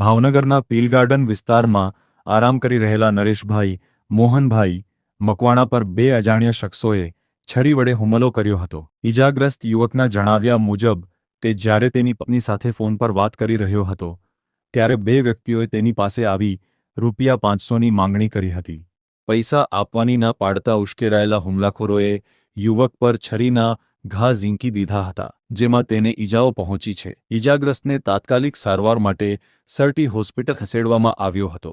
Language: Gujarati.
ભાવનગરના પીલ ગાર્ડન વિસ્તારમાં આરામ કરી રહેલા નરેશભાઈ મોહનભાઈ મકવાણા પર બે અજાણ્યા શખ્સોએ છરી વડે હુમલો કર્યો હતો। ઈજાગ્રસ્ત યુવકના જણાવ્યા મુજબ તે જ્યારે તેની પત્ની સાથે ફોન પર વાત કરી રહ્યો હતો ત્યારે બે વ્યક્તિઓએ તેની પાસે આવી ₹500ની માંગણી કરી હતી। પૈસા આપવાની ના પાડતા ઉશ્કેરાયેલા હુમલાખોરોએ યુવક પર છરીના ઘા ઝીંકી દીધા હતા, જેમાં તેને ઈજાઓ પહોંચી છે। ઈજાગ્રસ્તને તાત્કાલિક સારવાર માટે સરટી હોસ્પિટલ ખસેડવામાં આવ્યો હતો।